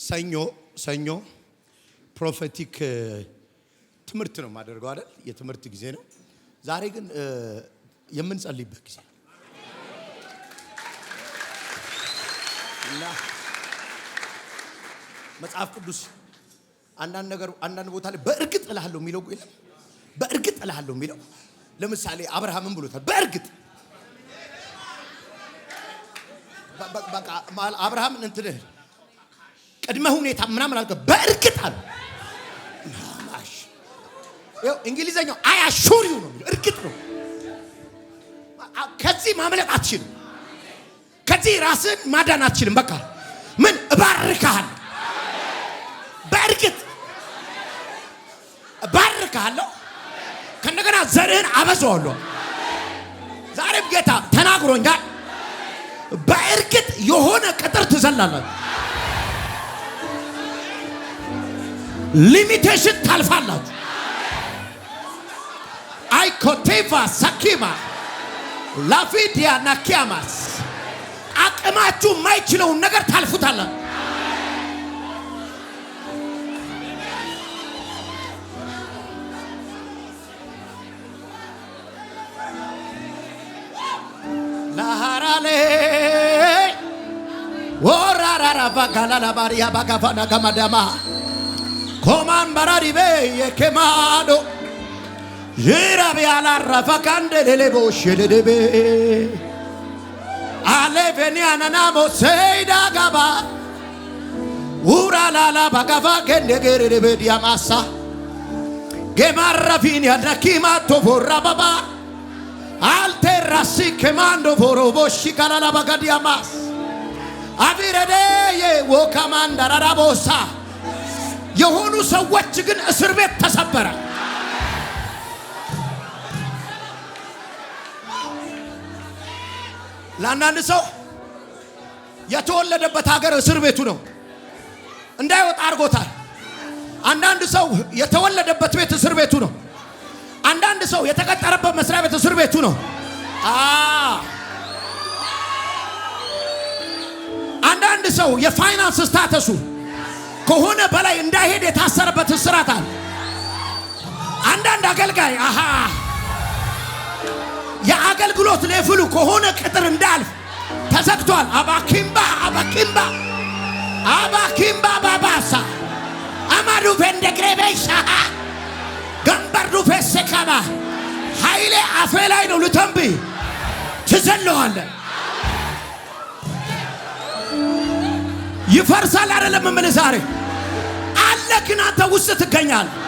ሰኞ ፕሮፌቲክ ትምህርት ነው ማደርገው አይደል? የትምህርት ጊዜ ነው። ዛሬ ግን የምንጸልይበት ጊዜ ነው እና መጽሐፍ ቅዱስ አንዳንድ ቦታ ላይ በእርግጥ እልሃለሁ የሚለው የለም። በእርግጥ እልሃለሁ የሚለው ለምሳሌ አብርሃምን ብሎታል። በእርግጥ በቃ አብርሃምን እንትን ቅድመ ሁኔታ ምናምን አልከ በእርግጥ አለ። እንግሊዘኛው አይ አሹር ዩ ነው። እርግጥ ነው። ከዚህ ማምለጥ አትችልም። ከዚህ ራስን ማዳን አትችልም። በቃ ምን እባርካለሁ፣ በእርግጥ እባርካለሁ፣ ከነገና ዘርህን አበዛዋለሁ። ዛሬም ጌታ ተናግሮኛል። በእርግጥ የሆነ ቅጥር ትዘላለህ፣ ሊሚቴሽን ታልፋላችሁ። አይኮቴቫ ሳኪማ ላፊዲያ ናኪያማስ አቅማችሁ የማይችለውን ነገር ታልፉታላችሁ። ላሃራሌ ወራራራ ባጋላላ ባሪያ ባጋፋና ከማዳማ ኮማን ባራሪቤ የከማዶ ጂራቢያላ ረፋካንደ ለሌቦሽ ለደቤ አሌቬኒያና ናሞ ሰይዳ ጋባ ውራላላ ባጋፋ ገንደገረበ ዲያማሳ ገማራፊን ያዳኪማ ቶፎራ ባባ አልቴራሲ ከማንዶ ፎሮቦሽ ካላላ ባጋዲያማስ አቢረደ ወካማንዳራቦሳ የሆኑ ሰዎች ግን እስር ቤት ተሰበረ። ለአንዳንድ ሰው የተወለደበት ሀገር እስር ቤቱ ነው፣ እንዳይወጣ አድርጎታል። አንዳንድ ሰው የተወለደበት ቤት እስር ቤቱ ነው። አንዳንድ ሰው የተቀጠረበት መስሪያ ቤት እስር ቤቱ ነው። አንዳንድ ሰው የፋይናንስ ስታተሱ ከሆነ በላይ እንዳይሄድ የታሰረበት እስራት አለ። አንዳንድ አገልጋይ የአገልግሎት ሌቭሉ ከሆነ ቅጥር እንዳልፍ ተዘግቷል። አባኪምባ ባባሳ አማዱ ፈንደግሬቤሻ ገንበርዱ ፈሰካባ ኃይሌ አፌ ላይ ነው። ልተንብ ትዘለዋለህ። ይፈርሳል አይደለም ምን ዛሬ አለ፣ ግን አንተ ውስጥ ትገኛለህ።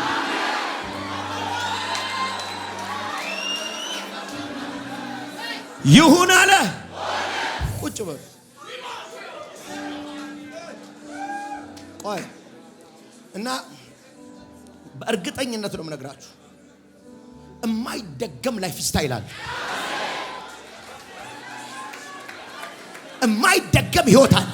ይሁን አለ። ቁጭ በል ቆይ እና በእርግጠኝነት ነው የምነግራችሁ የማይደገም ላይፍ ስታይል አለ፣ የማይደገም ህይወት አለ።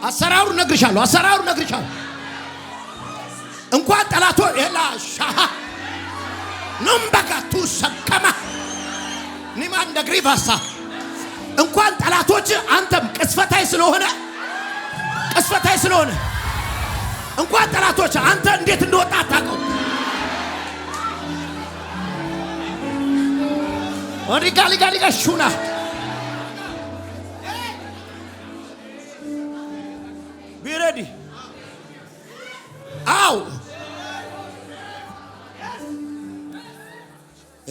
አሰራሩ ነግርሻለሁ። እንኳን ጠላቶ የላሻ ነምበጋቱ ሰከማ ኒማን ደግሪባሳ እንኳን ጠላቶች አንተም ቅስፈታይ ስለሆነ እንኳን ጠላቶች አንተ እንዴት እንደወጣ አታውቀው። ኦሪጋሊጋ ሹና ቢረዲ አው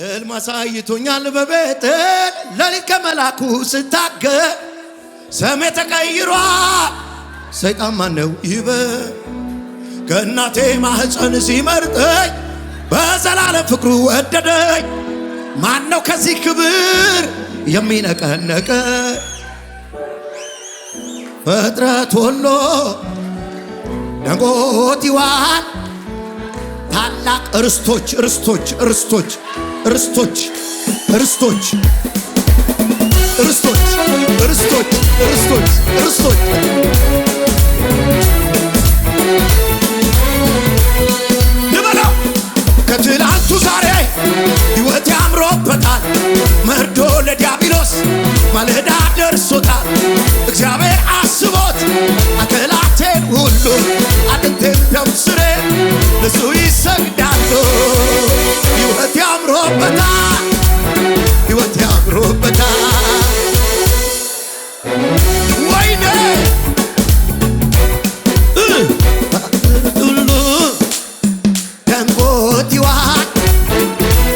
እልማሳይቶኛል በቤቴል ለሊት ከመላኩ ስታገል ሰሜ ተቀይሯል። ሰይጣን ማነው ይበል ከእናቴ ማህፀን ሲመርጠኝ በዘላለም ፍቅሩ ወደደኝ። ማነው ከዚህ ክብር የሚነቀነቀ? ፍጥረት ሁሉ ደንጎት ይዋል። ታላቅ ርስቶች ንበለው ከትላንቱ ዛሬ ሕይወት ያምሮበታል። መርዶ ለዲያብሎስ ማለዳ ደርሶታል። እግዚአብሔር አስቦት አካላቴን ሁሉ አጥንቴን ደምስሬን ለሱ ይሰግዳሉ። ሕይወት ያምሮበታል፣ ሕይወት ያምሮበታል። ወይኔ ሁሉ ደንቆት ይዋል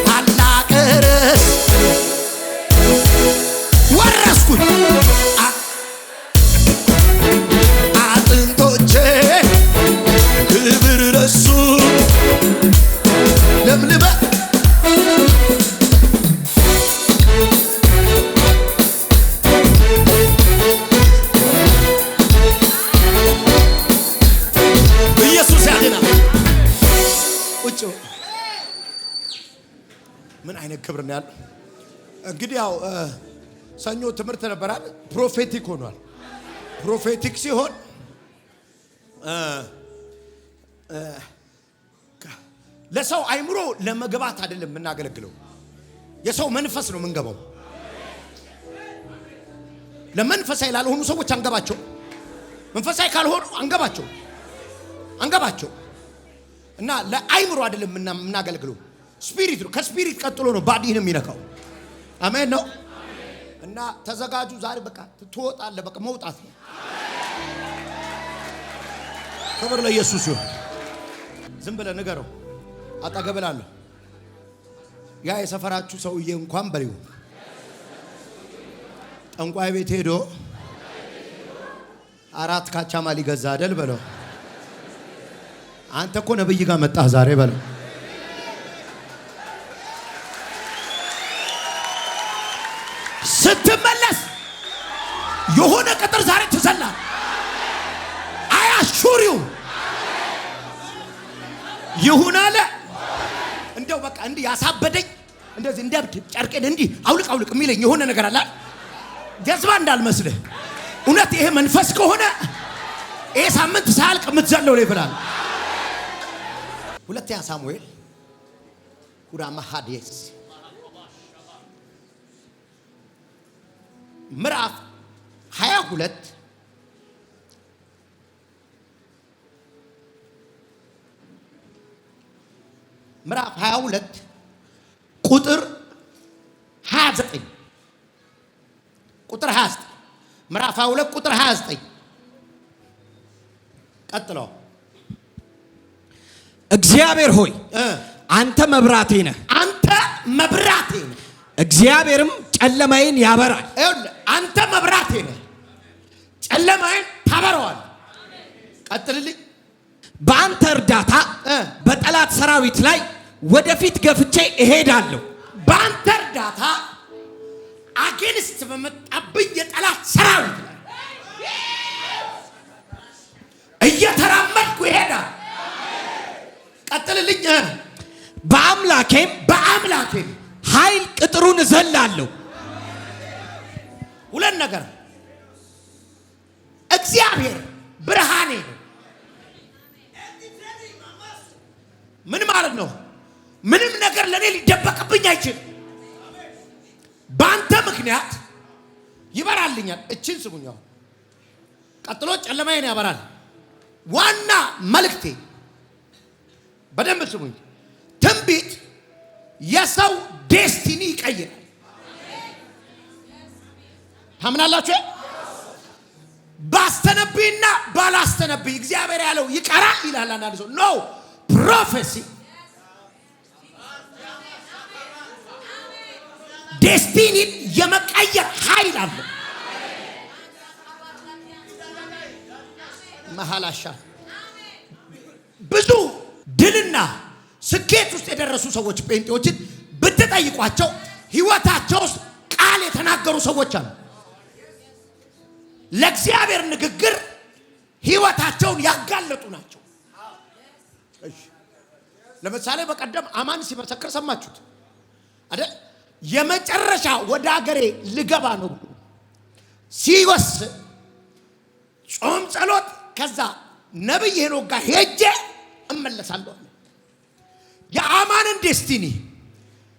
ታላቅ ርስት ወረስኩኝ። አጥንቶቼ ክብር ረሱ ለምልመ ኢየሱስ ያድናል። ቁጭ ምን አይነት ክብር ነው ያለው! እንግዲህ ያው ሰኞ ትምህርት ነበራል። ፕሮፌቲክ ሆኗል። ፕሮፌቲክ ሲሆን ለሰው አይምሮ ለመግባት አይደለም የምናገለግለው፣ የሰው መንፈስ ነው የምንገባው። ለመንፈሳዊ ላልሆኑ ሰዎች አንገባቸው፣ መንፈሳዊ ካልሆኑ አንገባቸው እና ለአይምሮ አይደለም የምናገለግለው፣ ስፒሪት ነው። ከስፒሪት ቀጥሎ ነው ባዲህን የሚነካው። አሜን ነው። እና ተዘጋጁ። ዛሬ በቃ ትወጣለህ። በቃ መውጣት ነው። ክብር ለኢየሱስ ይሁን። ዝም ብለህ ንገረው። አጠገብላለሁ ያ የሰፈራችሁ ሰውዬ እንኳን በሪው ጠንቋይ ቤት ሄዶ 4 ካቻማ ሊገዛ አይደል በለው። አንተ እኮ ነብይ ጋር መጣህ ዛሬ በለው። ስትመለስ የሆነ ቅጥር ዛሬ ትዘላለህ። አያሹሪው ይሁን አለ። እንደው በቃ እንዲህ ያሳበደኝ እንደዚህ እንደብድ ጨርቄን እንዲህ አውልቅ የሚለኝ የሆነ ነገር አለ። ጀዝባ እንዳልመስልህ። እውነት ይሄ መንፈስ ከሆነ ይሄ ሳምንት ሳልቅ የምትዘለው ላይ ብላል። ሁለተኛ ሳሙኤል ሁራማ ሐዲስ ምዕራፍ 22 ምዕራፍ 22 ቁጥር 29 ቁጥር 29 ምዕራፍ 22 ቁጥር 29 ቀጥሎ እግዚአብሔር ሆይ አንተ መብራቴ ነህ፣ አንተ መብራቴ ነህ፣ እግዚአብሔርም ጨለማዬን ያበራል። አንተ መብራቴ ነህ፣ ጨለማዬን ታበራዋል። ቀጥልልኝ። በአንተ እርዳታ በጠላት ሰራዊት ላይ ወደፊት ገፍቼ እሄዳለሁ። በአንተ እርዳታ አጌንስት በመጣብኝ የጠላት ሰራዊት ላይ እየተራመድኩ እሄዳለሁ። ቀጥልልኝ። በአምላኬም ኃይል ቅጥሩን እዘላለሁ። ሁለት ነገር። እግዚአብሔር ብርሃኔ ነው። ምን ማለት ነው? ምንም ነገር ለኔ ሊደበቅብኝ አይችልም። በአንተ ምክንያት ይበራልኛል። እችን ስሙኛው። ቀጥሎ ጨለማዬን ያበራል። ዋና መልእክቴ በደንብ ስሙኝ። ትንቢት የሰው ዴስቲኒ ይቀይራል። ታምናላችሁ? ባስተነብይና ባላስተነብይ እግዚአብሔር ያለው ይቀራል ይላል አንዳንድ ሰው። ኖ ፕሮፌሲ ዴስቲኒን የመቀየር ኃይል አለ። መሐላሻ ብዙ ድልና ስኬት ውስጥ የደረሱ ሰዎች ጴንጤዎችን ብትጠይቋቸው ህይወታቸው ውስጥ ቃል የተናገሩ ሰዎች አሉ። ለእግዚአብሔር ንግግር ህይወታቸውን ያጋለጡ ናቸው። ለምሳሌ በቀደም አማን ሲመሰክር ሰማችሁት አይደል? የመጨረሻ ወደ ሀገሬ ልገባ ነው ሲወስን ጾም ጸሎት፣ ከዛ ነብይ ሄኖክ ጋር ሄጄ እመለሳለሁ። የአማንን ዴስቲኒ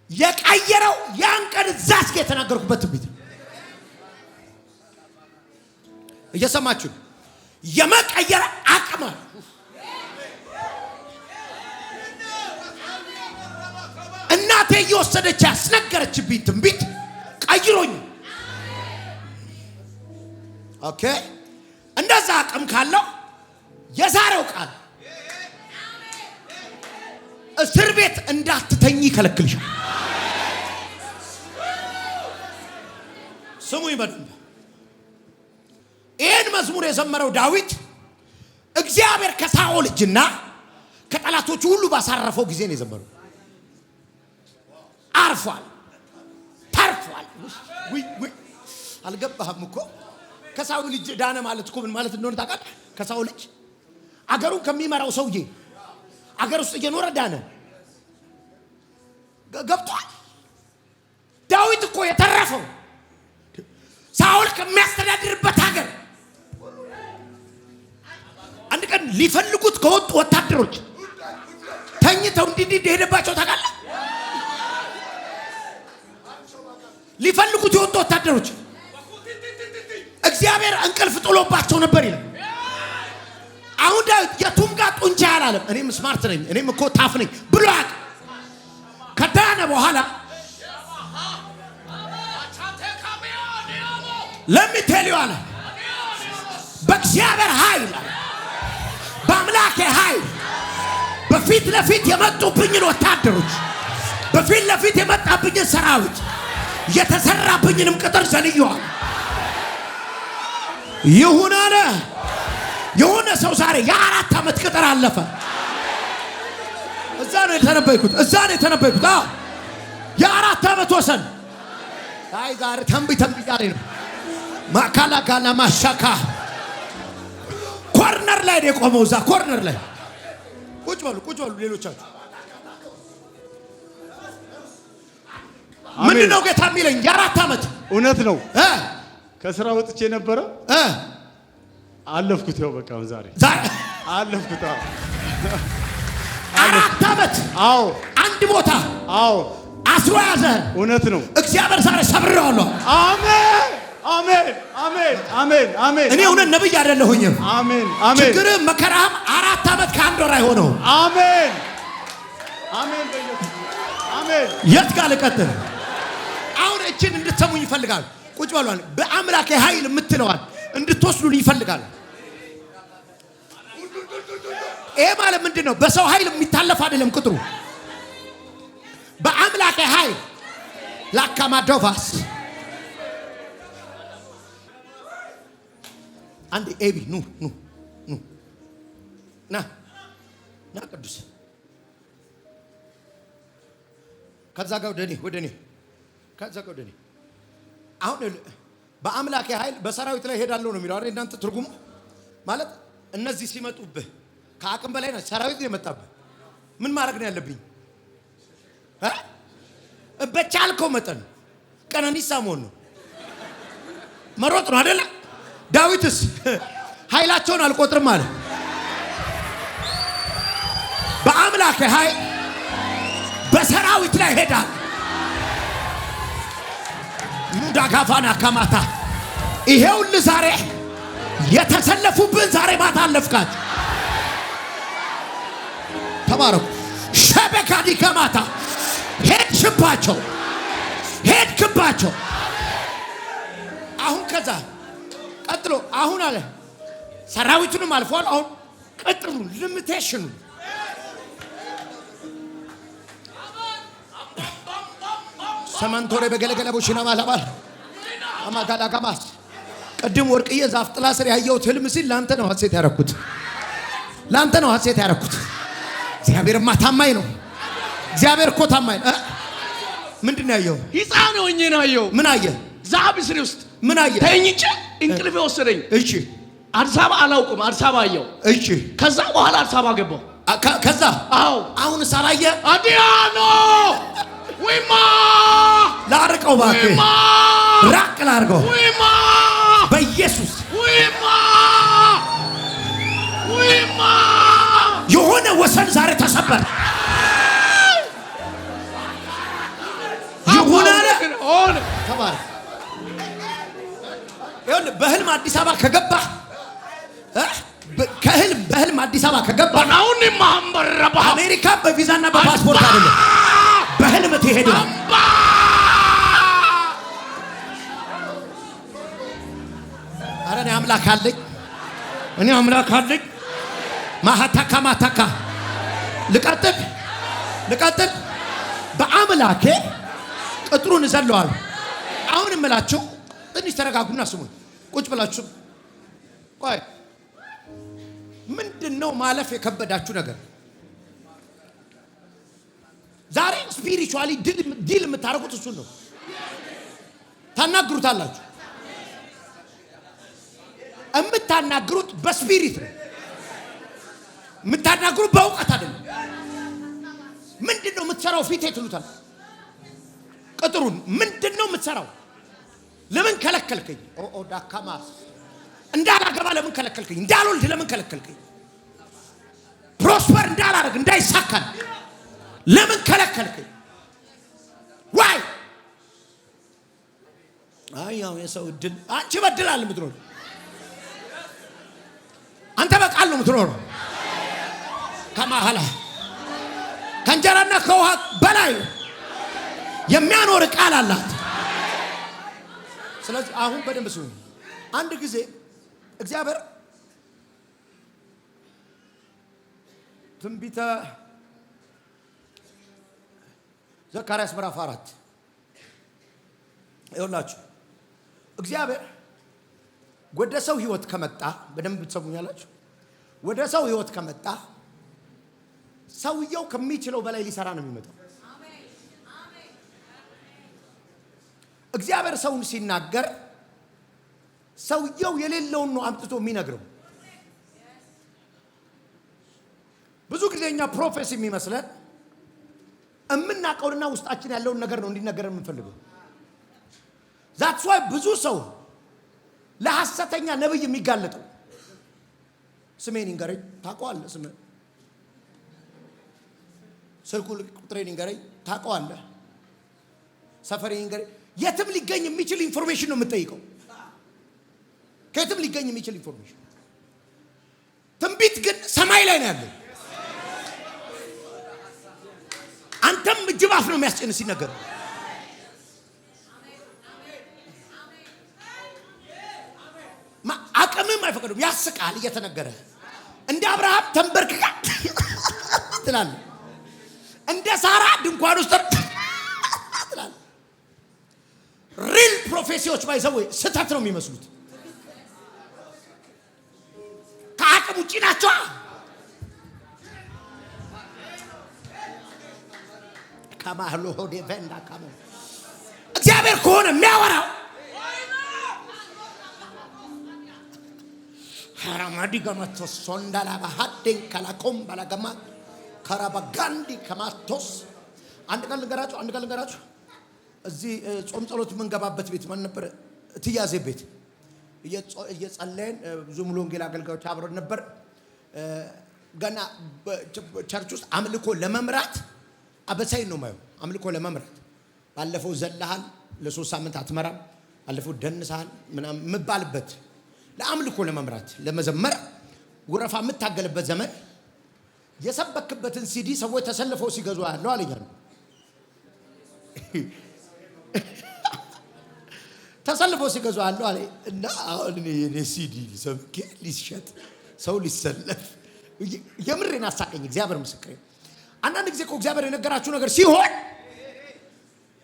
የቀየረው ያን ቀን እዛ እስከ የተናገርኩበት ትንቢት። እየሰማችሁ የመቀየር አቅም አለ። እናቴ እየወሰደች ያስነገረችብኝ ትንቢት ቀይሮኝ። ኦኬ እንደዛ አቅም ካለው የዛሬው ቃል እስር ቤት እንዳትተኝ ይከለክልሻል። ስሙኝ በደንብ። ይህን መዝሙር የዘመረው ዳዊት እግዚአብሔር ከሳኦል እጅና ከጠላቶቹ ሁሉ ባሳረፈው ጊዜ ነው የዘመረው። አርፏል፣ ተርፏል። አልገባህም እኮ ከሳኦል እጅ ዳነ ማለት እኮ ምን ማለት እንደሆነ ታውቃለህ? ከሳኦል እጅ አገሩን ከሚመራው ሰውዬ አገር ውስጥ እየኖረ ዳነ። ገብቷል? ዳዊት እኮ የተረፈው ሳኦል ከሚያስተዳድርበት ሀገር አንድ ቀን ሊፈልጉት ከወጡ ወታደሮች ተኝተው እንዲህ ሄደባቸው ታውቃለህ? ሊፈልጉት የወጡ ወታደሮች እግዚአብሔር እንቅልፍ ጥሎባቸው ነበር ይላል። አሁን ዳዊት የቱም ጋር ጡንቻ አላለም። እኔም ስማርት ነኝ፣ እኔም እኮ ታፍ ነኝ ብሎ ያውቅ። ከዳነ በኋላ ለሚቴልዩ አለ በእግዚአብሔር ኃይል በአምላኬ ኃይል በፊት ለፊት የመጡብኝን ወታደሮች በፊት ለፊት የመጣብኝን ሰራዊት የተሰራብኝንም ቅጥር ዘልየዋል። ይሁን አለ። የሆነ ሰው ዛሬ የ4 ዓመት ቅጥር አለፈ። እዛ ነው የተነበይኩት። የ4 ዓመት ወሰን አይ ዛሬ ተንብይ ያለ ነው። ማካላካላ ማሻካ ኮርነር ላይ ነው የቆመው። እዛ ኮርነር ላይ ቁጭ በሉ ሌሎቻችሁ። ምንድነው ጌታ የሚለኝ? የ4 ዓመት እውነት ነው። ከስራ ወጥቼ ነበረ አለፍኩት። ያው በቃ ዛሬ አለፍኩት። 4 ዓመት አዎ፣ አንድ ቦታ አዎ አስሮ ያዘ። እውነት ነው። እግዚአብሔር ዛሬ ሰብሬዋለሁ። አሜን አሜን አሜን አሜን አሜን። እኔ እውነት ነብይ አይደለሁኝም። አሜን አሜን። ችግርም መከራም 4 ዓመት ከ1 ወር አይሆነው። አሜን አሜን በኢየሱስ አሜን። የት ጋር ልቀጥል? አሁን እቺን እንድትሰሙኝ ይፈልጋል። ቁጭ በሏል። በአምላኬ ኃይል የምትለዋል እንድትወስዱልኝ ይፈልጋል። ይሄ ማለት ምንድነው? በሰው ኃይል የሚታለፍ አይደለም ቅጥሩ። በአምላኬ ኃይል ላካማዶቫስ አንድ ኤቢ ኑ ና ቅዱስ ከዛ ጋር ወደ እኔ ከዛ ጋር ወደ እኔ። አሁን በአምላኬ ኃይል በሰራዊት ላይ ሄዳለሁ ነው የሚለው አይደል? እናንተ ትርጉሙ ማለት እነዚህ ሲመጡብህ ከአቅም በላይ ነው። ሰራዊት የመጣብህ ምን ማድረግ ነው ያለብኝ? በቻልከው መጠን ቀነኒሳ መሆን ነው፣ መሮጥ ነው አይደለ? ዳዊትስ ኃይላቸውን አልቆጥርም አለ። በአምላኬ ኃይል በሰራዊት ላይ ሄዳል። ዳጋፋና ከማታ ይሄውልህ ዛሬ የተሰለፉብን ዛሬ ማታ አለፍካቸው። ተባረኩ። ሸበካዲ ከማታ ሄድክባቸው። አሁን ከዛ ቀጥሎ አሁን አለ ሰራዊቱንም አልፏል። አሁን ቅጥሩን ሊሚቴሽኑ ሰማንቶሬ በገለገለ ቦሽና ማላባል አማጋዳ ጋማስ ቅድም ወርቅዬ ዛፍ ጥላ ስር ያየሁት ህልም ሲል ላንተ ነው ሐሴት ያረኩት። እግዚአብሔርማ ታማኝ ነው። እግዚአብሔር እኮ ታማኝ ነው። ምንድን ነው ያየው? ሕፃን ሆኜ ነው ያየው። ምን አየ? ዛፍ ስር ውስጥ ምን አየ? ተኝቼ እንቅልፍ ወሰደኝ። እሺ አዲስ አበባ አላውቅም። አዲስ አበባ አየው። እሺ ከዛ በኋላ አዲስ አበባ ገባሁ። ከዛ አዎ አሁን ሳላየ አዲያኖ ወይማ ላርቀው እባክህ ራቅ ላርገው ወይማ በኢየሱስ ወይማ የሆነ ወሰን ዛሬ ተሰበረ። ይሁን አለ ተባረክ። ይሁን በህልም በህልም አዲስ አበባ ከገባ በህልም አዲስ አበባ ከገባ አሁን ማምበረባ አሜሪካ በቪዛና በፓስፖርት አይደለም በህልም ትሄድ ነው። አረ እኔ አምላክ አለኝ ማታካ ልቀጥል በአምላኬ ቅጥሩን እዘለዋለሁ። አሁን እምላችሁ ትንሽ ተረጋጉና ስሙን ቁጭ ብላችሁ ቆይ ምንድነው ማለፍ የከበዳችሁ ነገር? ዛሬ ስፒሪቹዋሊ ዲል የምታረጉት እሱን ነው። ታናግሩታላችሁ። የምታናግሩት በስፒሪት ነው። የምታናግሩት በእውቀት አይደለም። ምንድነው የምትሰራው? ፊቴ ትሉታል። ቅጥሩን ምንድነው የምትሰራው? ለምን ከለከልከኝ? ኦ ዳካማስ እንዳላገባ ለምን ከለከልከኝ? እንዳልወልድ ለምን ከለከልከኝ? ፕሮስፐር እንዳላረግ እንዳይሳካል ለምን ከለከልከኝ? ዋይ አያው የሰው እድል አንቺ በድላል የምትኖር አንተ በቃል ነው የምትኖረው። ከማህላ ከእንጀራና ከውሃ በላይ የሚያኖር ቃል አላት። ስለዚህ አሁን በደንብ ስሙ። አንድ ጊዜ እግዚአብሔር ትንቢተ ዘካርያስ ምዕራፍ 4 ይኸውላችሁ እግዚአብሔር ወደ ሰው ህይወት ከመጣ በደንብ ትሰሙኛላችሁ። ወደ ሰው ህይወት ከመጣ ሰውየው ከሚችለው በላይ ሊሰራ ነው የሚመጣው። እግዚአብሔር ሰውን ሲናገር ሰውየው የሌለውን ነው አምጥቶ የሚነግረው። ብዙ ጊዜኛ ፕሮፌሲ የሚመስለን እምናቀውና ውስጣችን ያለውን ነገር ነው እንዲነገር የምንፈልገው። ዛትስ ዋይ ብዙ ሰው ለሐሰተኛ ነብይ የሚጋለጠው ስሜን ይንገረኝ ታውቀዋለህ፣ ስሜን ስልኩ ቁጥሬን ይንገረኝ ታውቀዋለህ፣ ሰፈሬን ይንገረኝ። የትም ሊገኝ የሚችል ኢንፎርሜሽን ነው የምትጠይቀው። ከየትም ሊገኝ የሚችል ኢንፎርሜሽን። ትንቢት ግን ሰማይ ላይ ነው ያለው። አንተም እጅባፍ ነው የሚያስጨንስ ሲነገር። አቅምም አይፈቅድም። ያስቃል እየተነገረ። እንደ አብርሃም ተንበርክካ ትላለህ። እንደ ሳራ ድንኳን ውስጥ ትላለህ። ሪል ፕሮፌሲዎች ባይዘው ስህተት ነው የሚመስሉት። ከአቅም ውጪ ናቸው። ከማህሎ ሆዴ ፈንዳ ካሞ እግዚአብሔር ከሆነ የሚያወራው ሐራማዲ ገማቶ ሶንዳላ ባሃደን ካላኮም ባላገማ ካራባጋንዲ ከማቶስ አንድ ቀን ልንገራችሁ። እዚህ ጾም ጸሎት የምንገባበት ቤት ማን ነበር? ትያዜ ቤት እየጸለየን ብዙ ሙሉ ወንጌል አገልጋዮች አብረን ነበር። ገና ቸርች ውስጥ አምልኮ ለመምራት አበሳይ ነው ማለት አምልኮ ለመምራት ባለፈው ዘለሃል ለ3 ሳምንት አትመራም፣ ባለፈው ደንሳል ምናምን መባልበት ለአምልኮ ለመምራት ለመዘመር ወረፋ የምታገልበት ዘመን የሰበክበትን ሲዲ ሰዎች ተሰልፈው ሲገዙ ያለው አለኛ ነው። ተሰልፈው ሲገዙ ያለው አለ እና አሁን እኔ ሲዲ ሰብኬ ሊሸጥ ሰው ሊሰለፍ የምሬን አሳቀኝ። እግዚአብሔር ምስክሬ። አንዳንድ ጊዜ እኮ እግዚአብሔር የነገራችሁ ነገር ሲሆን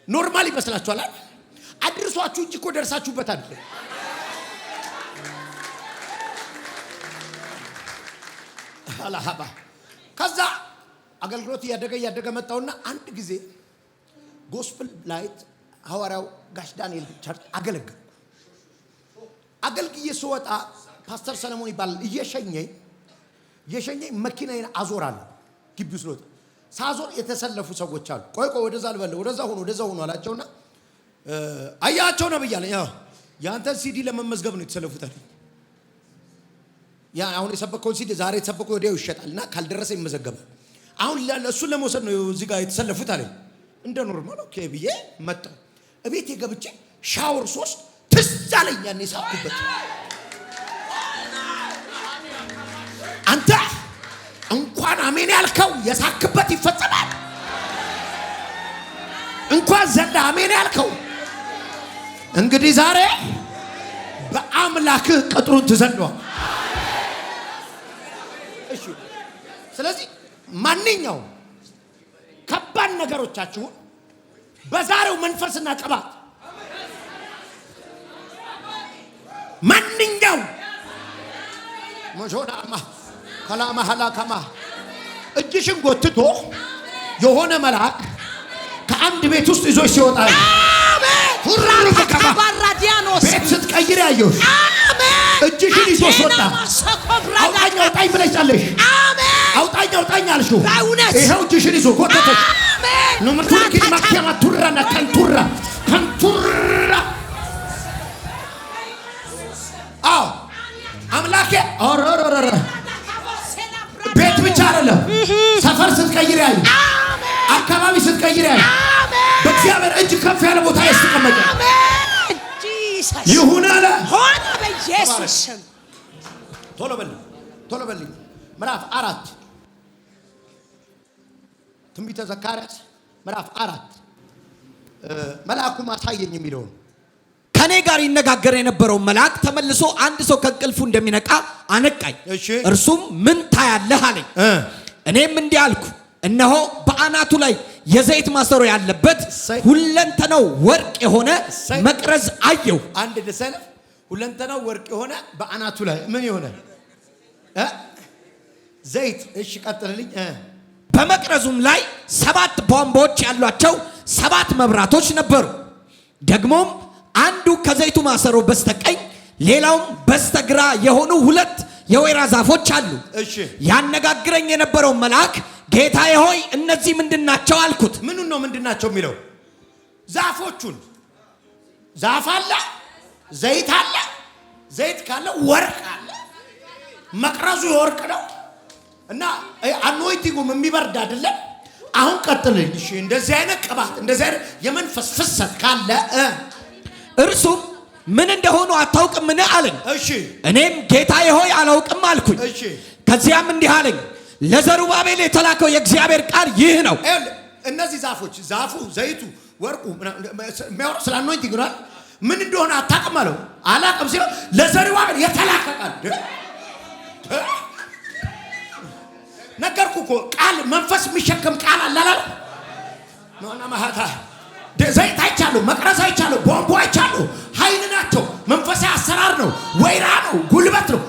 ኖርማል ይመስላችኋል። አድርሷችሁ እንጂ እኮ ደርሳችሁበት አይደለም። አላሃባ ከዛ አገልግሎት እያደገ መጣውና አንድ ጊዜ ጎስፕል ላይት ሐዋርያው ጋሽ ዳንኤል ቸርች አገልግዬ ስወጣ ፓስተር ሰለሞን ይባላል እየሸኘኝ መኪናዬን አዞራለሁ። ግቢው ስለወጣ ሳዞር የተሰለፉ ሰዎች አሉ። ቆይ ወደዛ ልበል ወደዛ ሆኖ አላቸውና አያቸው ነው ብያለኝ። ያንተ ሲዲ ለመመዝገብ ነው የተሰለፉት አለ። ያ አሁን የሰበከው ሲዲ ዛሬ የተሰበከው ወዲያው ይሸጣልና ካልደረሰ ይመዘገባል። አሁን እሱን ለመውሰድ ነው እዚህ ጋር የተሰለፉት አለ። እንደ ኖርማል ኦኬ ብዬ መጣሁ። እቤት የገብቼ ሻወር ሶስት ትዝ አለኝ ያኔ ሳኩበት አሜን ያልከው የሳክበት ይፈጸማል። እንኳን ዘንድ አሜን ያልከው እንግዲህ ዛሬ በአምላክህ ቅጥሩን ትዘንደዋል። እሺ ስለዚህ ማንኛው ከባድ ነገሮቻችሁን በዛሬው መንፈስና ቅባት ማንኛው መጆናማ ከላማ ሐላካማ እጅሽን ጎትቶ የሆነ መልአክ ከአንድ ቤት ውስጥ ይዞሽ ሲወጣ ቤት ስትቀይር ያየሁሽ እጅሽን ይዞ ወጣ። አውጣኝ አውጣኝ ብለሻለሽ። አውጣኝ አውጣኝ አልሽው። ይኸው እጅሽን ይዞ ጎተተሽ። ኑምቱልኪን ማኪያማ ቱራና ከንቱራ ከንቱራ አዎ አምላኬ ኦሮሮሮሮ ቤት ብቻ አይደለም ሰፈር ስትቀይር ያየ አካባቢ ስትቀይር ያየ በእግዚአብሔር እጅ ከፍ ያለ ቦታ ያስቀመጠ ይሁን አለ ሆነ በኢየሱስ ስም። ቶሎ በል ምዕራፍ 4 ትንቢተ ዘካርያስ ምዕራፍ 4 መልአኩ ማሳየኝ የሚለው ከኔ ጋር ይነጋገር የነበረው መልአክ ተመልሶ አንድ ሰው ከእንቅልፉ እንደሚነቃ አነቃኝ። እርሱም ምን ታያለህ አለኝ። እኔም እንዲህ አልኩ፣ እነሆ በአናቱ ላይ የዘይት ማሰሮ ያለበት ሁለንተናው ወርቅ የሆነ መቅረዝ አየሁ። አንድ ደሰለፍ ሁለንተናው ወርቅ የሆነ በአናቱ ላይ ምን የሆነ ዘይት። እሺ ቀጥልልኝ። በመቅረዙም ላይ 7 ቧንቧዎች ያሏቸው 7 መብራቶች ነበሩ። ደግሞም አንዱ ከዘይቱ ማሰሮ በስተቀኝ ሌላውም በስተግራ የሆኑ 2 የወይራ ዛፎች አሉ። እሺ ያነጋግረኝ የነበረው መልአክ ጌታዬ ሆይ እነዚህ ምንድናቸው አልኩት። ምኑን ነው ምንድናቸው የሚለው? ዛፎቹን። ዛፍ አለ፣ ዘይት አለ። ዘይት ካለ ወርቅ አለ። መቅረዙ የወርቅ ነው እና አኖይንቲንጉም የሚበርድ አይደለም። አሁን ቀጥልኝ። እሺ እንደዚህ አይነት ቅባት እንደዚህ አይነት የመንፈስ ፍሰት ካለ እርሱም ምን እንደሆኑ አታውቅምን አለኝ። እሺ እኔም ጌታዬ ሆይ አላውቅም አልኩኝ። እሺ ከዚያም እንዲህ አለኝ፣ ለዘሩባቤል የተላከው የእግዚአብሔር ቃል ይህ ነው። እነዚህ ዛፎች ዛፉ፣ ዘይቱ፣ ወርቁ የሚያወሩ ስለ አኖይንቲንግ ነው። ምን እንደሆነ አታውቅም አለው። አላውቅም ሲለው ለዘሩባቤል የተላከ ቃል ነገርኩ እኮ ቃል መንፈስ የሚሸከም ቃል አላላለ ማና ማሃታ ዘይት አይቻለሁ፣ መቅረዝ አይቻለሁ፣ ቦምቦ አይቻለሁ። ኃይል ናቸው። መንፈሳዊ አሰራር ነው። ወይራ ነው። ጉልበት ነው።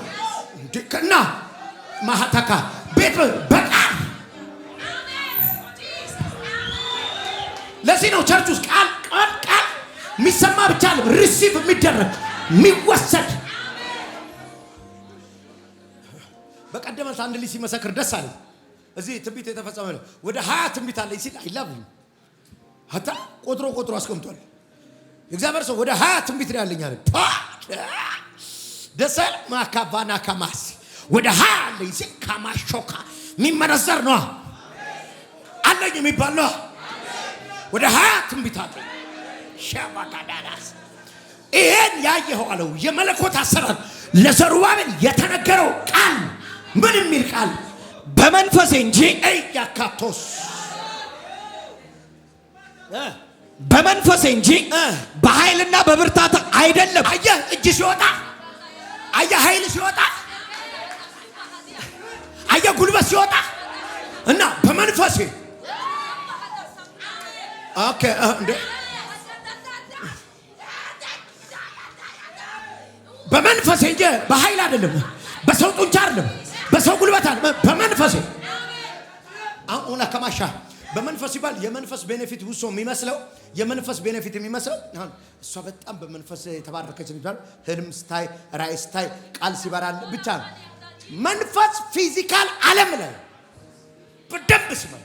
እና ማሃታካ ቤት በቃል ለዚህ ነው ቸርች ውስጥ ቃል የሚሰማ ብቻ አይደለም፣ ሪሲቭ የሚደረግ የሚወሰድ። በቀደመ አንድ ልጅ ሲመሰክር ደስ አለኝ። እዚህ ትንቢት የተፈጸመ ነው። ወደ 20 ትንቢት አለኝ ሲል አይላቭ ሀታ ቆጥሮ አስቀምጧል። እግዚአብሔር ሰው ወደ 20 ትንቢት ነው ያለኝ አለ። ደሰል ማካባና ካማስ ወደ 20 አለኝ ሲል ካማሾካ የሚመነዘር ነው አለኝ የሚባል ነው። ወደ 20 ትንቢት አለኝ። ሸባካዳራስ ይሄን ያየኸው አለው የመለኮት አሰራር ለዘሩባቤል የተነገረው ቃል ምን የሚል ቃል? በመንፈሴ እንጂ ያካቶስ በመንፈሴ እንጂ በኃይልና በብርታት አይደለም። አየህ እጅ ሲወጣ፣ አየህ ኃይል ሲወጣ፣ አየህ ጉልበት ሲወጣ እና በመንፈሴ ኦኬ እንዴ በመንፈሴ እንጂ በኃይል አይደለም፣ በሰው ጡንቻ አይደለም፣ በሰው ጉልበት አይደለም፣ በመንፈሴ አሁን ከማሻ በመንፈስ ይባል የመንፈስ ቤኔፊት ውሶ የሚመስለው የመንፈስ ቤኔፊት የሚመስለው አሁን እሷ በጣም በመንፈስ የተባረከች ነው። ህልም ስታይ፣ ራእይ ስታይ፣ ቃል ሲበራል ብቻ ነው። መንፈስ ፊዚካል ዓለም ላይ በደንብ ሲባል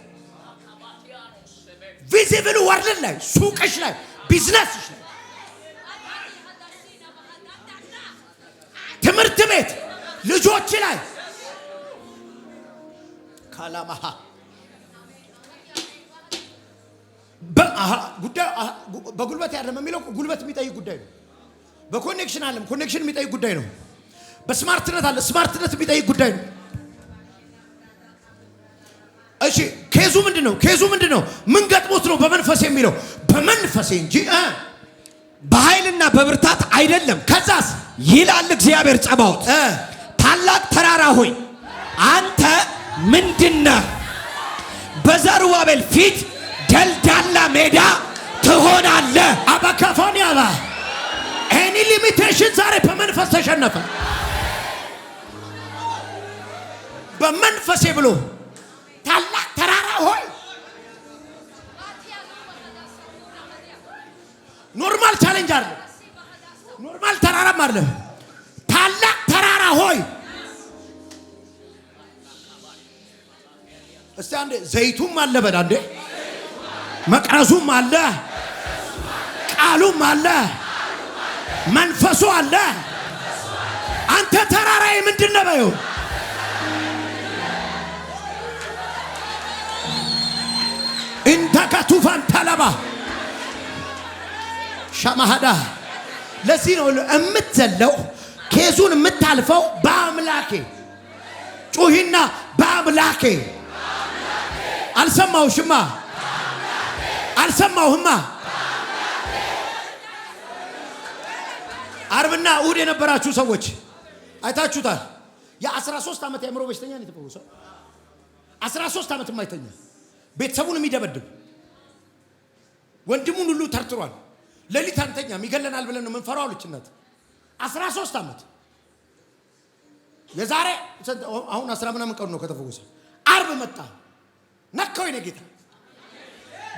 ቪዚብል ወርልድ ላይ፣ ሱቅሽ ላይ፣ ቢዝነስሽ ላይ፣ ትምህርት ቤት ልጆች ላይ ካላማሃ ጉዳይ በጉልበት ያለም የሚለው ጉልበት የሚጠይቅ ጉዳይ ነው። በኮኔክሽን አለም ኮኔክሽን የሚጠይቅ ጉዳይ ነው። በስማርትነት አለ ስማርትነት የሚጠይቅ ጉዳይ ነው። እሺ ኬዙ ምንድነው? ኬዙ ምንድነው? ምን ገጥሞት ነው በመንፈስ የሚለው? በመንፈስ እንጂ በኃይልና በብርታት አይደለም። ከዛስ ይላል እግዚአብሔር ጸባዖት ታላቅ ተራራ ሆይ አንተ ምንድነህ? በዘሩባቤል ፊት ደልዳላ ሜዳ ትሆናለህ። አባካፋኒያላ ኤኒ ሊሚቴሽን ዛሬ በመንፈስ ተሸነፈ። በመንፈሴ ብሎ ታላቅ ተራራ ሆይ ኖርማል ቻሌንጅ አለ፣ ኖርማል ተራራም አለ። ታላቅ ተራራ ሆይ እስቲ አንዴ ዘይቱም አለ በል አንዴ፣ መቅረዙም አለ፣ ቃሉም አለ፣ መንፈሱ አለ። አንተ ተራራዬ ምንድን ነው በይው። እንተከቱፋን ተለባ ሸማሃዳ። ለዚህ ነው የምትዘለው ኬዙን የምታልፈው በአምላኬ። ጩሂና በአምላኬ። አልሰማሁሽማ፣ አልሰማሁማ። አርብና እሑድ የነበራችሁ ሰዎች አይታችሁታል። የ13 ዓመት የአእምሮ በሽተኛ ነው የተፈወሰው። 13 ዓመት የማይተኛ ቤተሰቡን የሚደበድብ ወንድሙን ሁሉ ተርትሯል። ሌሊት አንተኛም ይገለናል ብለን ነው የምንፈራው ልጅነት 13 ዓመት የዛሬ አሁን 10 ምናምን ቀኑ ነው ከተፈወሰ። አርብ መጣ ነካው የኔ ጌታ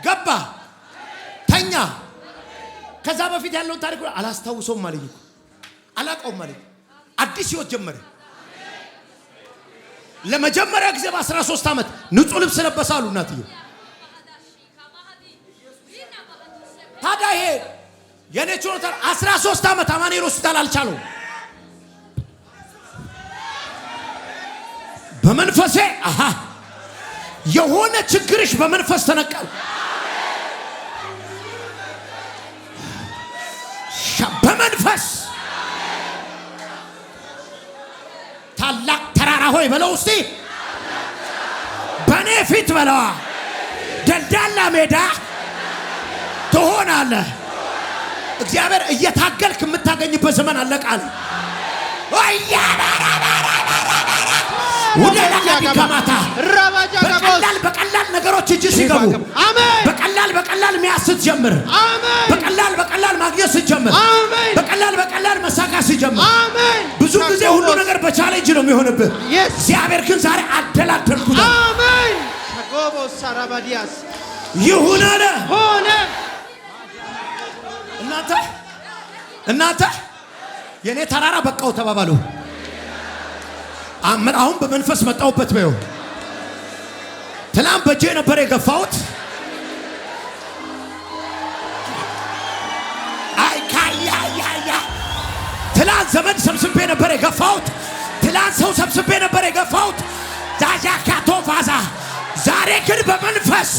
ገባ ተኛ። ከዛ በፊት ያለውን ታሪክ አላስታውሰውም አለኝ እኮ አላውቀውም አለኝ። አዲስ ህይወት ጀመረ። ለመጀመሪያ ጊዜ በ13 ዓመት ንጹህ ልብስ ለበሰ አሉ እናትዬ። ታዲያ ይሄ የኔ ችሎታ 13 ዓመት አማኑኤል ሆስፒታል አልቻለው። በመንፈሴ የሆነ ችግርሽ በመንፈስ ተነቀል። በመንፈስ ታላቅ ተራራ ሆይ በለው እስቲ በኔ ፊት በለዋ ደልዳላ ሜዳ ትሆናለህ። እግዚአብሔር እየታገልክ የምታገኝበት ዘመን አለቃል። በቀላል ነገሮች እጅ ሲገቡ በቀላል የሚያስት ጀምር። በቀላል ማግኘት ሲጀምር፣ በቀላል መሳካት ሲጀምር፣ ብዙ ጊዜ ሁሉ ነገር በቻሌንጅ ነው የሚሆንብህ። እግዚአብሔር ግን ዛሬ አደላደልኩት። አሜን። ይሁን አለ ሆነ። እናንተ የኔ ተራራ በቃው ተባባሉ። አሁን በመንፈስ መጣሁበት በይው። ትላንት በእጄ ነበር የገፋሁት። ትላንት ዘመን ሰብስቤ ነበር የገፋሁት። ትላንት ሰው ሰብስቤ ነበር የገፋሁት። ዛጃካቶ ፋዛ ዛሬ ግን በመንፈስ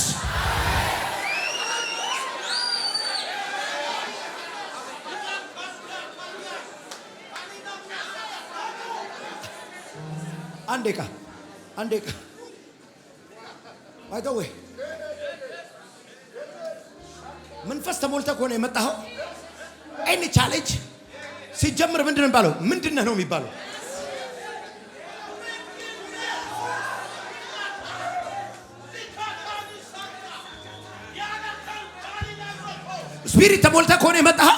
አንዴ ቃ አይተው መንፈስ ተሞልተህ ከሆነ የመጣኸው አይን ቻሌንጅ ሲጀምር ምንድነው የሚባለው? ምንድነው ነው የሚባለው? ስፒሪት ተሞልተህ ከሆነ የመጣኸው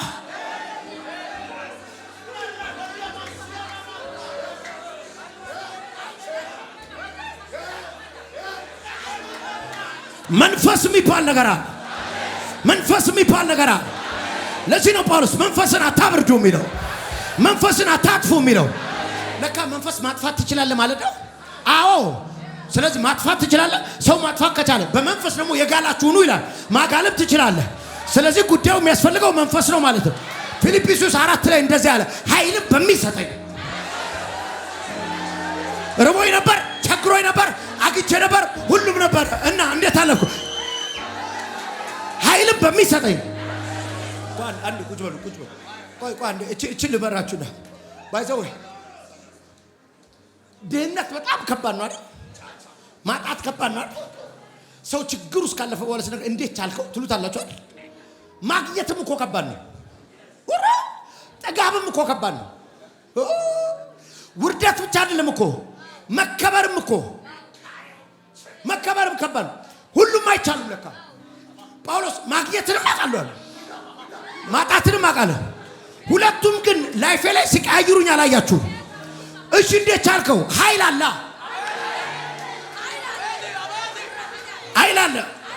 መንፈስ የሚባል ነገር አለ። መንፈስ የሚባል ነገር አለ። ለዚህ ነው ጳውሎስ መንፈስን አታብርዱ የሚለው፣ መንፈስን አታጥፉ የሚለው። ለካ መንፈስ ማጥፋት ትችላለህ ማለት ነው። አዎ፣ ስለዚህ ማጥፋት ትችላለህ። ሰው ማጥፋት ከቻለ በመንፈስ ደግሞ የጋላችሁ ሁኑ ይላል። ማጋለብ ትችላለህ። ስለዚህ ጉዳዩ የሚያስፈልገው መንፈስ ነው ማለት ነው። ፊልጵስዩስ 4 ላይ እንደዚህ አለ፣ ኃይልም በሚሰጠኝ ርቦኝ ነበር፣ ቸግሮኝ ነበር፣ አግቼ ነበር፣ ሁሉም ነበር እና እንዴት አለኩ? ኃይልም በሚሰጠኝ አንድ ቁጭ በሉ። ቆይ አንድ እቺ ልበራችሁና ባይዘው ድህነት በጣም ከባድ ነው አይደል? ማጣት ከባድ ነው። ሰው ችግር ውስጥ ካለፈ በኋላ ሲነገር እንዴት ቻልከው ትሉታላችሁ። ማግኘትም እኮ ከባድ ነው። ጠጋብም እኮ ከባድ ነው። ውርደት ብቻ አይደለም እኮ መከበርም ከባድ ነው። ሁሉም አይቻልም ለካ። ጳውሎስ ማግኘትንም አውቃለሁ ማጣትንም አውቃለሁ። ሁለቱም ግን ላይፌ ላይ ሲቀያይሩኝ አላያችሁ። እሺ እንዴት ቻልከው? ኃይል አለ።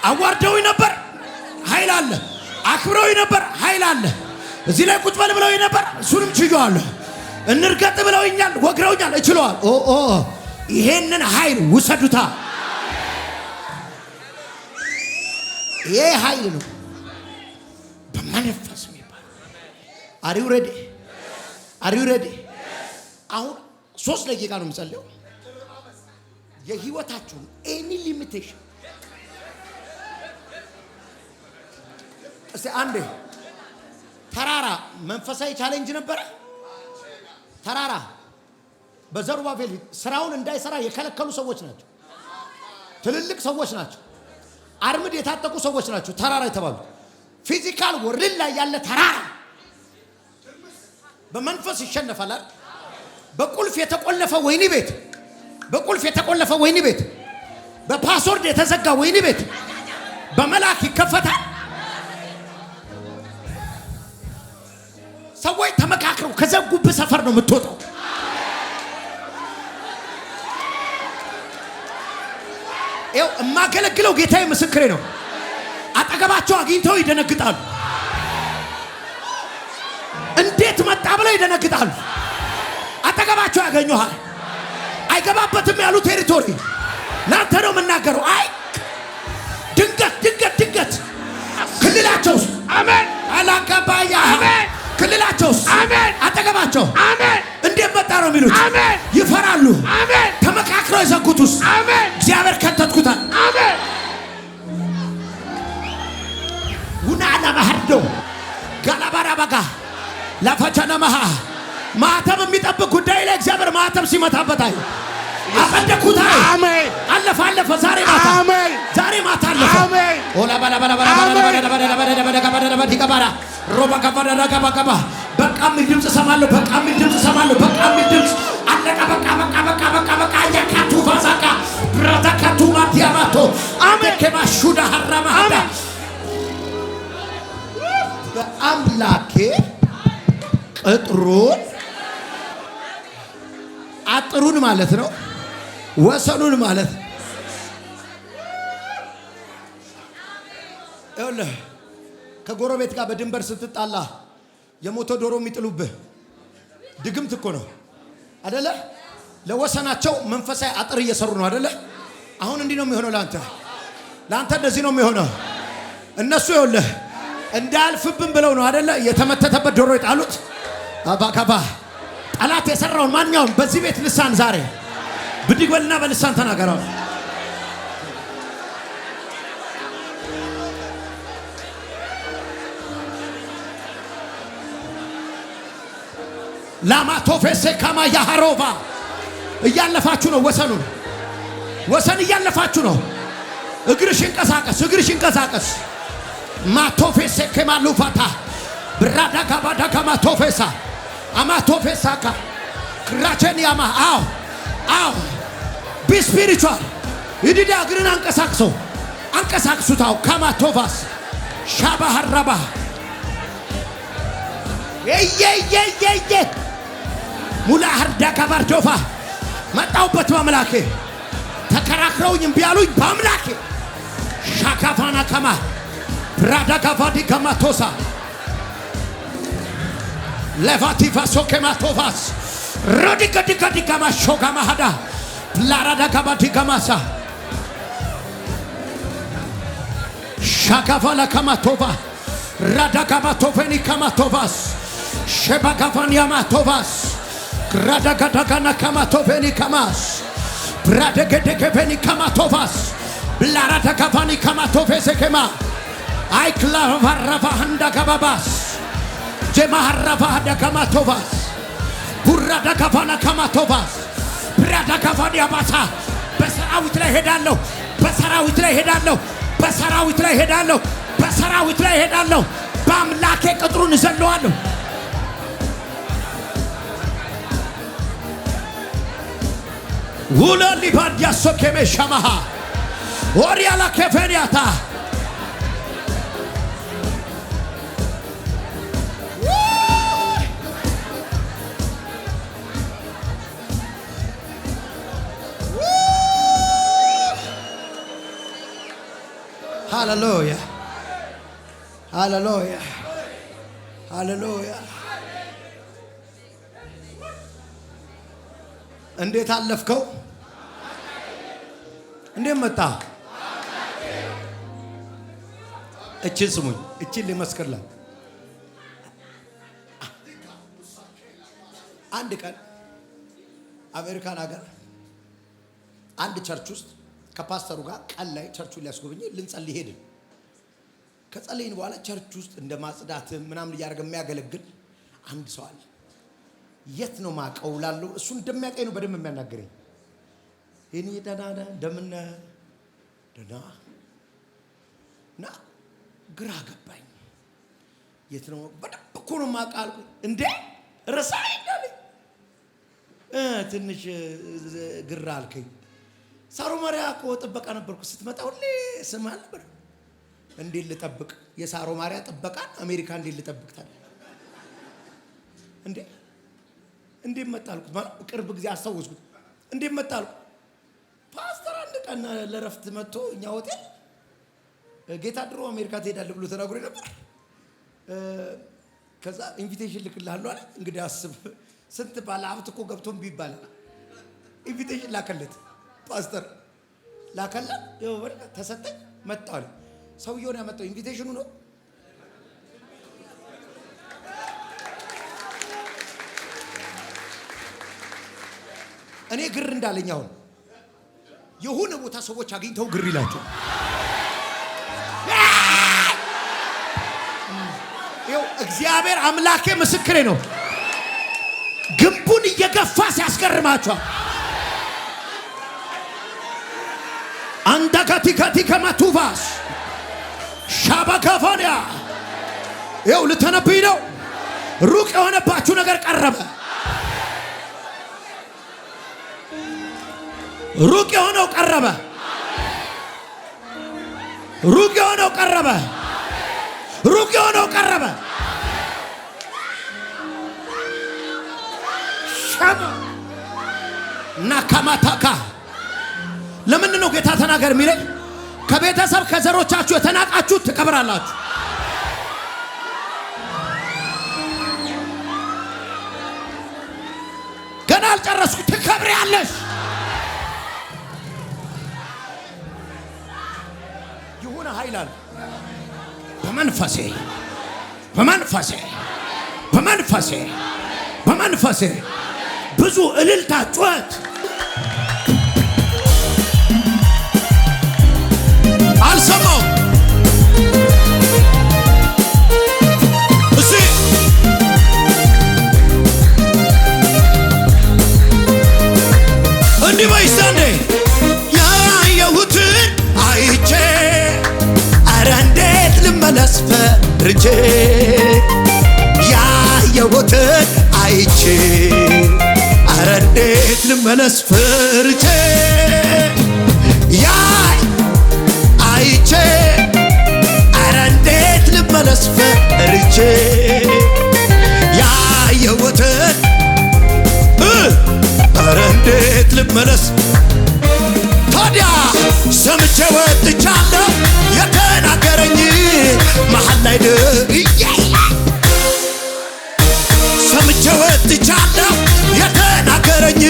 አዋርደውኝ ነበር፣ ኃይል አለ። አክብረውኝ ነበር፣ ኃይል አለ። እዚህ ላይ ቁጭ በል ብለውኝ ነበር፣ እሱንም ችዬዋለሁ። እንርገጥ ብለውኛል፣ ወግረውኛል፣ እችለዋለሁ። ይሄንን ኃይል ውሰዱታ። ይሄ ኃይል ነው በመንፈስ የሚባል። Are you ready? አሁን 3 ደቂቃ ነው የምጸልየው። የህይወታችሁን ኤኒ ሊሚቴሽን እስቲ አንዴ ተራራ መንፈሳዊ ቻሌንጅ ነበረ። ተራራ በዘሩባቤል ስራውን እንዳይሰራ የከለከሉ ሰዎች ናቸው። ትልልቅ ሰዎች ናቸው። አርምድ የታጠቁ ሰዎች ናቸው። ተራራ የተባሉ ፊዚካል ወርልድ ላይ ያለ ተራራ በመንፈስ ይሸነፋል። በቁልፍ የተቆለፈ ወይኒ ቤት በፓስወርድ የተዘጋ ወይኒ ቤት በመላክ ይከፈታል። ሰዎች ተመካክረው ከዘጉብህ ሰፈር ነው የምትወጣው። ይኸው የማገለግለው ጌታዬ ምስክሬ ነው። አጠገባቸው አግኝተው ይደነግጣሉ። እንዴት መጣ ብለው ይደነግጣሉ። አጠገባቸው ያገኙሃል። አይገባበትም ያሉ ቴሪቶሪ ላንተ ነው የምናገረው። አይ ድንገት ክልላቸው አሜን አላቀባያ አሜን ክልላቸው አሜን አጠገባቸው አሜን እንዴት መጣ ነው የሚሉት። አሜን ይፈራሉ። አሜን ተመካክረው የዘጉት አሜን እግዚአብሔር ከተትኩታል። አሜን ውናና ማህዶ ጋላባራባጋ ላፈቻናማሃ ማተም የሚጠብቅ ጉዳይ ላይ እግዚአብሔር ማተም ሲመታበታል። አፈደኩታ አሜን አለፈ ዛሬ ማታ አሜን ዛሬ ማታ አለፈ አሜን ኦላ ባላ ዲካባራ ሮባ ካባራ በቃ ምን ድምጽ ሰማለሁ። በቃ ምን ድምጽ አለቀ። በቃ ያካቱ ባዛካ ብራታካቱ ማዲያማቶ አሜን ከማሹዳ ሐራማዳ በአምላኬ ቅጥሩን አጥሩን ማለት ነው፣ ወሰኑን ማለት ነው። ይኸውልህ ከጎረቤት ጋር በድንበር ስትጣላ የሞተ ዶሮ የሚጥሉብህ ድግምት እኮ ነው አይደለ? ለወሰናቸው መንፈሳዊ አጥር እየሰሩ ነው አይደለ? አሁን እንዲህ ነው የሚሆነው ለአንተ እንደዚህ ነው የሚሆነው። እነሱ ይኸውልህ እንዳልፍብን ብለው ነው አይደለ የተመተተበት ዶሮ የጣሉት። አባካባ ጠላት የሰራውን ማንኛውም በዚህ ቤት ልሳን ዛሬ ብድግ በልና በልሳን ተናገረው። ላማቶፌሴ ካማ ያሃሮባ እያለፋችሁ ነው። ወሰን እያለፋችሁ ነው። እግርሽ እንቀሳቀስ ማቶፌሴ ከማሉፋታ ብራዳ ጋባዳ ከማቶፌሳ አማቶፌሳካ ክራቸንያማ አው ቢ ስፒሪቹዋል ይዲዳ እግርን አንቀሳቅሱታው ከማቶፋስ ሻባሃራባ የየ ሙላ ሀርዳ ካባርዶፋ መጣውበት በአምላኬ ተከራክረውኝ እምቢ አሉኝ። በአምላኬ ሻካፋና ከማ ብራዳ ካፋዲ ከማቶሳ ለቫቲፋ ሶኬማቶቫስ ሮዲከዲከዲ ከማሾጋ ማሃዳ ላራዳ ካባዲ ከማሳ ሻካፋላ ከማቶቫ ራዳ ካባቶፌኒ ከማቶቫስ ሸባካፋን ያማቶቫስ ራዳጋዳጋና ከማቶፌኒ ከማስ ብራደገደገፌኒ ከማቶቫስ ብላራዳጋፋኒ ከማቶፌሴ ከማ አይክላቫራቫ ህንዳ ከባባስ ጀማራቫ ደከማቶቫስ ቡራዳጋፋና ከማቶቫስ ብራዳጋፋን ያማታ በሰራዊት ላይ ሄዳለሁ። በሰራዊት ላይ ሄዳለሁ። በሰራዊት ላይ ሄዳለሁ። በሰራዊት ላይ ሄዳለሁ። በአምላኬ ቅጥሩን እዘለዋለሁ። ውለሊ ባዲያሶ ከመሻማሃ ወሪያላ ከፈሪያታ ሃሌሉያ ሃሌሉያ ሃሌሉያ። እንዴት አለፍከው? እንዴት መጣ? እችን ስሙኝ፣ እችን ልመስክርላ። አንድ ቀን አሜሪካን ሀገር አንድ ቸርች ውስጥ ከፓስተሩ ጋር ቀን ላይ ቸርቹን ሊያስጎበኝ ልንጸልይ ሄድን። ከጸለይን በኋላ ቸርች ውስጥ እንደ ማጽዳት ምናምን እያደረገ የሚያገለግል አንድ ሰው አለ። የት ነው ማቀው ላለው እሱ እንደሚያቀኝ ነው በደንብ የሚያናገረኝ። እኔ ደህና እንደምን ደህና ና ግራ ገባኝ። የት ነው በደንብ እኮ ነው ማቃል እንዴ ረሳኝ አለኝ። ትንሽ ግራ አልከኝ። ሳሮ ማሪያ እኮ ጥበቃ ነበርኩ። ስትመጣ ሁሌ ስማ ነበር። እንዴት ልጠብቅ? የሳሮ ማሪያ ጥበቃ አሜሪካ እንዴት ልጠብቅ ታዲያ? እንዴት መጣልኩት ማለት ቅርብ ጊዜ አስታወስኩት። እንዴት መጣልኩ? ፓስተር አንድ ቀን ለረፍት መጥቶ እኛ ሆቴል ጌታ ድሮ አሜሪካ ትሄዳለህ ብሎ ተናግሮኝ ነበር። ከዛ ኢንቪቴሽን ልክልሃለሁ አለ። እንግዲህ አስብ፣ ስንት ባለ ሀብት እኮ ገብቶም ቢባል ኢንቪቴሽን ላከለት። ፓስተር ላከለት። ይኸው በቃ ተሰጠኝ። መጣሁ አለ። ሰውየውን ያመጣው ኢንቪቴሽኑ ነው። እኔ ግር እንዳለኝ አሁን የሆነ ቦታ ሰዎች አግኝተው ግር ይላቸው። ይኸው እግዚአብሔር አምላኬ ምስክሬ ነው። ግንቡን እየገፋ ሲያስገርማቸዋል። አንተ ከቲከቲ ከማቱቫስ ሻባካፋንያ ይኸው ልተነብይ ነው። ሩቅ የሆነባችሁ ነገር ቀረበ። ሩቅ የሆነው ቀረበ። ሩቅ የሆነው ቀረበ። ሩቅ የሆነው ቀረበ። ሻማ ናካማታካ ለምን ነው ጌታ ተናገር የሚለኝ? ከቤተሰብ ከዘሮቻችሁ የተናቃችሁ ትቀብራላችሁ። ገና አልጨረስኩ። ትከብሪያለሽ። የሆነ ኃይል አለ በመንፈሴ በመንፈሴ በመንፈሴ በመንፈሴ ብዙ እልልታ ጩኸት አልሰማው። እሺ እንዲህ በይስታንዴ ያየሁትን አይቼ ኧረ እንዴት ልመለስ ፈርቼ ያየሁትን አይቼ ኧረ እንዴት ልመለስ ፈርቼ አይቼ ኧረ እንዴት ልመለስ ፈርቼ ያየሁትን ኧረ እንዴት ልመለስ። ታዲያ ሰምቼ ወጥቻለሁ የተናገረኝ መሃል ላይ ሰምቼ ወጥቻለሁ የተናገረኝ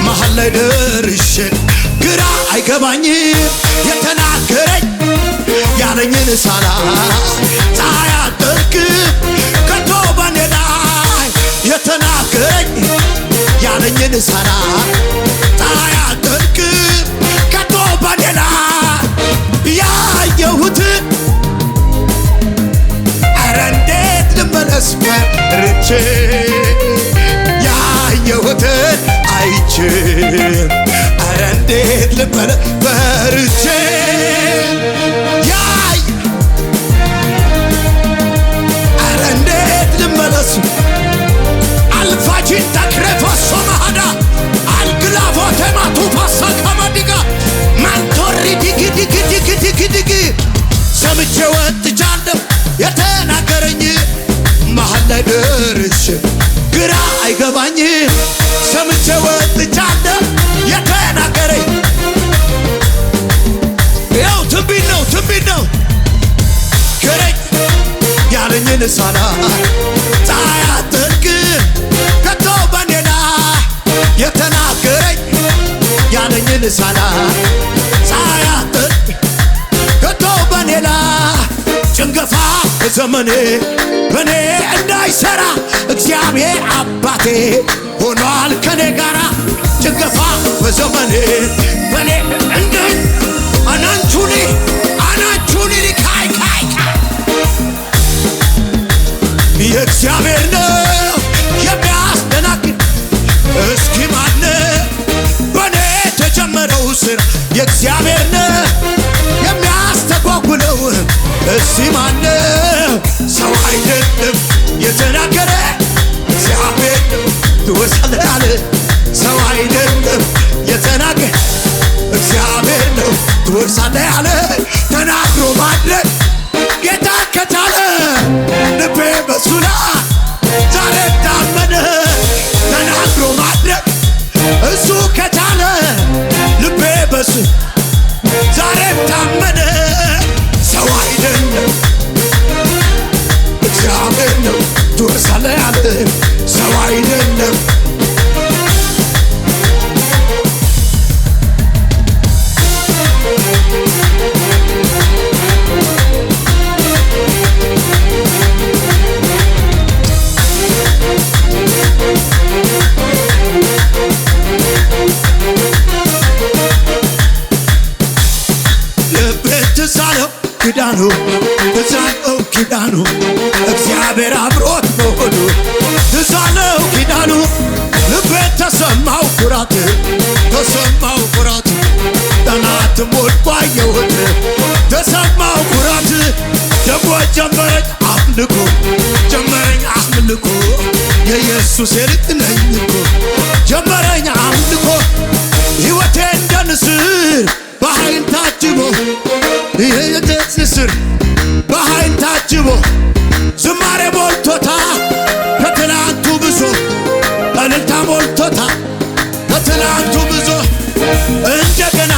መሃል ላይ ደርሼ ግራ አይገባኝም። የተናገረኝ ያለኝን ሳላ ፀሐይ አትጠልቅም ከቶ በኔ ላይ የተናገረኝ ያለኝን ሳላ ፀሐይ አትጠልቅም ከቶ በኔ ላይ ያየሁትን ኧረ እንዴት ልመለስ ፈርቼ ያየሁትን አይቼ ኧረ እንዴት ልበለ በርቼ ያይ አረ እንዴት ልመለስ አልፋጂን ተክሬቶ ሶማሃዳ አልግላፎ ተማቱ ፋሳ ከመዲጋ ማንቶሪ ዲግ ሰምቼ ወጥቻለሁ የተናገረኝ መሃል ላይ ደርሼ ግራ አይገባኝ ሰምቼ ወጥቻለሁ የተናገረኝ ያው ትንቢት ነው ገረኝ ያለኝን ሳላ ፀሐይ አትጥልቅ ከቶ በኔ ላይ የተናገረኝ ያለኝን ሳላ ፀሐይ አትጥልቅ ከቶ በኔ ላይ ጭንገፋ በዘመኔ በኔ እንዳይሰራ እግዚአብሔር አባቴ ሆኗል ከኔ ጋራ ጭንገፋ በዘመኔ በኔ እንዳይ አናንቹኒ ካይ የእግዚአብሔር ነው የሚያስደናግጥ እስኪ ማን በኔ ተጀመረው ስራ የእግዚአብሔር ነው የሚያስተጓጉለው እስኪ ማን ሰው አይደለም የተናገረ እግዚአብሔር ነው ትወርሳለህ ያለ ሰው አይደለም የተናገረ እግዚአብሔር ነው ትወርሳለህ ያለ ተናግሮ ማድረግ ጌታ ከቻለ ልቤ በሱ ላይ ዛሬ ታመነ ተናግሮ ማድረግ እሱ ከቻለ ልቤ በሱ ዛሬ ታመነ ሰው አይደለም እግዚአብሔር ነው ትወርሳለህ ያለ ሰው አይደለም ኪዳኑ እግዚአብሔር አብሮት መሆኑ ትዛለው ኪዳኑ ልቤ ተሰማው ኩራት ጠላት ሞልቶ አየሁት ተሰማው ኩራት ደግሞ ጀመረኝ አምልኮ የኢየሱስ የልቅ ነኝ እኮ ጀመረኝ አምልኮ ሕይወቴ እንደ ንስር በኃይል ታጅቦ የየቴት ንስር በኃይል ታጅቦ ዝማሬ ሞልቶታ ከትላንቱ ብሶ እልልታ ሞልቶታ ከትላንቱ ብሶ እንደገና